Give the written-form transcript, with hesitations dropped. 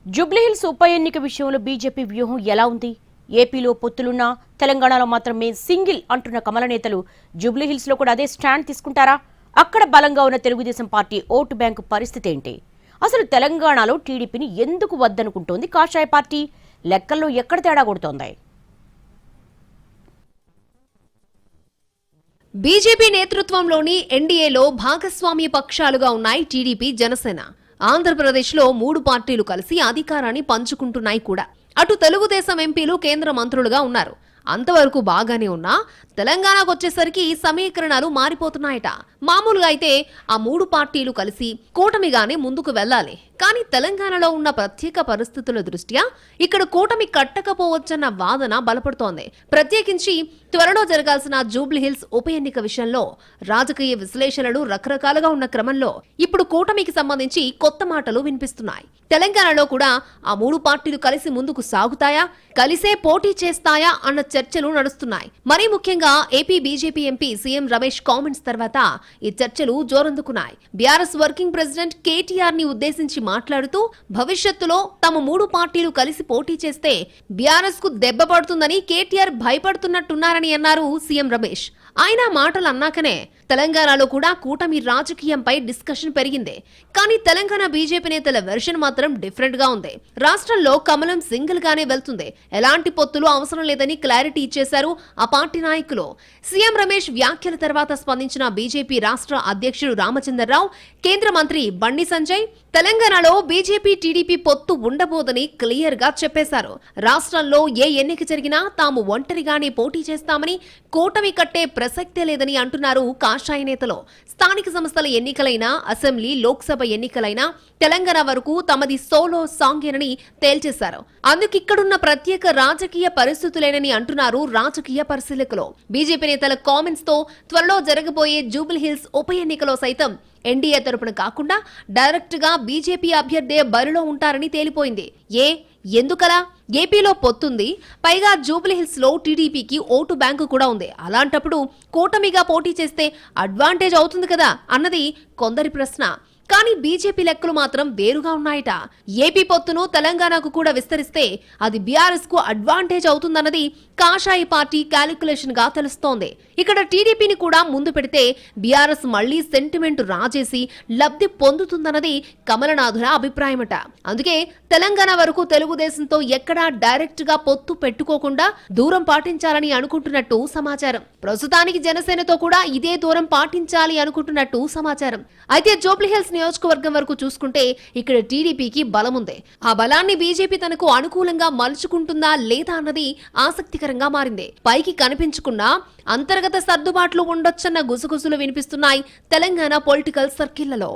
జూబ్లీహిల్స్ ఉప ఎన్నిక విషయంలో బీజేపీ వ్యూహం ఎలా ఉంది? ఏపీలో పొత్తులున్నా తెలంగాణలో మాత్రమే సింగిల్ అంటున్న కమల నేతలు జూబ్లీహిల్స్ లో కూడా అదే స్టాండ్ తీసుకుంటారా? అక్కడ బలంగా ఉన్న తెలుగుదేశం పార్టీ ఓటు బ్యాంకు పరిస్థితి ఏంటి? అసలు తెలంగాణలో టీడీపీని ఎందుకు వద్దనుకుంటోంది కాషాయ పార్టీ? లెక్కల్లో ఎక్కడ తేడా కొడుతోంది? బీజేపీ నేతృత్వంలోని ఎన్డీఏలో భాగస్వామ్య పక్షాలుగా ఉన్నాయి టీడీపీ, జనసేన. ఆంధ్రప్రదేశ్లో 3 పార్టీలు కలిసి అధికారాన్ని పంచుకుంటున్నాయి కూడా. అటు తెలుగుదేశం ఎంపీలు కేంద్ర మంత్రులుగా ఉన్నారు. అంతవరకు బాగానే ఉన్నా తెలంగాణకు వచ్చేసరికి సమీకరణాలు మారిపోతున్నాయట. మామూలుగా అయితే ఆ 3 పార్టీలు కలిసి కూటమిగానే ముందుకు వెళ్లాలి. కానీ తెలంగాణలో ఉన్న ప్రత్యేక పరిస్థితుల దృష్ట్యా ఇక్కడ కూటమి కట్టకపోవచ్చన్న వాదన బలపడుతోంది. ప్రత్యేకించి త్వరలో జరగాల్సిన జూబ్లీహిల్స్ ఉప ఎన్నిక విషయంలో రాజకీయ విశ్లేషణలు రకరకాలుగా ఉన్న క్రమంలో ఇప్పుడు కూటమికి సంబంధించి కొత్త మాటలు వినిపిస్తున్నాయి. తెలంగాణలో కూడా ఆ 3 పార్టీలు కలిసి ముందుకు సాగుతాయా, కలిసే పోటీ చేస్తాయా అన్న చర్చలు నడుస్తున్నాయి. మరీ ముఖ్యంగా AP BJP MP CM Ramesh comments తర్వాత ఈ చర్చలు జోరందుకున్నాయి. బీఆర్ఎస్ వర్కింగ్ ప్రెసిడెంట్ కేటీఆర్ ని ఉద్దేశించి మాట్లాడుతూ భవిష్యత్తులో తమ 3 పార్టీలు కలిసి పోటీ చేస్తే బీఆర్ఎస్ కు దెబ్బ పడుతుందని కేటీఆర్ భయపడుతున్నట్టున్నారని అన్నారు సీఎం రమేష్. ఆయన మాటలు అన్నాకనే తెలంగాణలో కూడా కూటమి రాజకీయంపై డిస్కషన్ పెరిగింది. కానీ తెలంగాణ బీజేపీ నేతల వెర్షన్ మాత్రం డిఫరెంట్ గా ఉంది. రాష్ట్రంలో కమలం సింగిల్ గానే వెళ్తుంది, ఎలాంటి పొత్తులు అవసరం లేదని క్లారిటీ ఇచ్చేశారు ఆ పార్టీ నాయకులు. సీఎం రమేష్ వ్యాఖ్యల తర్వాత స్పందించిన బీజేపీ రాష్ట్ర అధ్యక్షుడు రామచంద్రరావు, కేంద్ర మంత్రి బండి సంజయ్ తెలంగాణలో బీజేపీ టీడీపీ పొత్తు ఉండబోదని క్లియర్ గా చెప్పేశారు. రాష్ట్రంలో ఏ ఎన్నిక జరిగినా తాము ఒంటరిగానే పోటీ చేస్తామని, కూటమి కట్టే ప్రసక్తే లేదని అంటున్నారు కాషాయ నేతలు. స్థానిక సంస్థల ఎన్నికలైనా, అసెంబ్లీ, లోక్సభ ఎన్నికలైనా తెలంగాణ వరకు తమది సోలో సాంగేనని తేల్చేశారు. అందుకిక్కడున్న ప్రత్యేక రాజకీయ పరిస్థితులేనని అంటున్నారు రాజకీయ పరిశీలకులు. బీజేపీ నేతల కామెంట్స్ తో త్వరలో జరగబోయే జూబ్లీహిల్స్ ఉప ఎన్నికలో సైతం ఎన్డీఏ తరపున కాకుండా డైరెక్ట్ గా బీజేపీ అభ్యర్థే బరిలో ఉంటారని తేలిపోయింది. ఎందుకలా? ఏపీలో పొత్తుంది, పైగా జూబ్లీహిల్స్ లో టీడీపీకి ఓటు బ్యాంకు కూడా ఉంది. అలాంటప్పుడు కూటమిగా పోటీ చేస్తే అడ్వాంటేజ్ అవుతుంది కదా అన్నది కొందరి ప్రశ్న. కానీ బీజేపీ లెక్కలు మాత్రం వేరుగా ఉన్నాయట. ఏపీ పొత్తును తెలంగాణకు కూడా విస్తరిస్తే అది బీఆర్ఎస్ కు అడ్వాంటేజ్ అవుతుందన్నది కాషాయ పార్టీ క్యాలిక్యులేషన్ గా తెలుస్తోంది. ఇక్కడ టీడీపీని కూడా ముందు పెడితే బీఆర్ఎస్ మళ్లీ సెంటిమెంట్ రాజేసి లబ్ధి పొందుతుందన్నది కమలనాథుల అభిప్రాయమట. అందుకే తెలంగాణ వరకు తెలుగుదేశంతో ఎక్కడా డైరెక్ట్ గా పొత్తు పెట్టుకోకుండా దూరం పాటించాలని అనుకుంటున్నట్టు సమాచారం. ప్రస్తుతానికి జనసేనతో కూడా ఇదే దూరం పాటించాలి అనుకుంటున్నట్టు సమాచారం. అయితే జూబ్లీహిల్స్ నియోజకవర్గం వరకు చూసుకుంటే ఇక్కడ టీడీపీకి బలముంది. ఆ బలాన్ని బీజేపీ తనకు అనుకూలంగా మలుచుకుంటుందా లేదా అన్నది ఆసక్తికరంగా మారింది. పైకి కనిపించుకున్నా అంతర్గత సర్దుబాట్లు ఉండొచ్చన్న గుసగుసలు వినిపిస్తున్నాయి తెలంగాణ పొలిటికల్ సర్కిళ్లలో.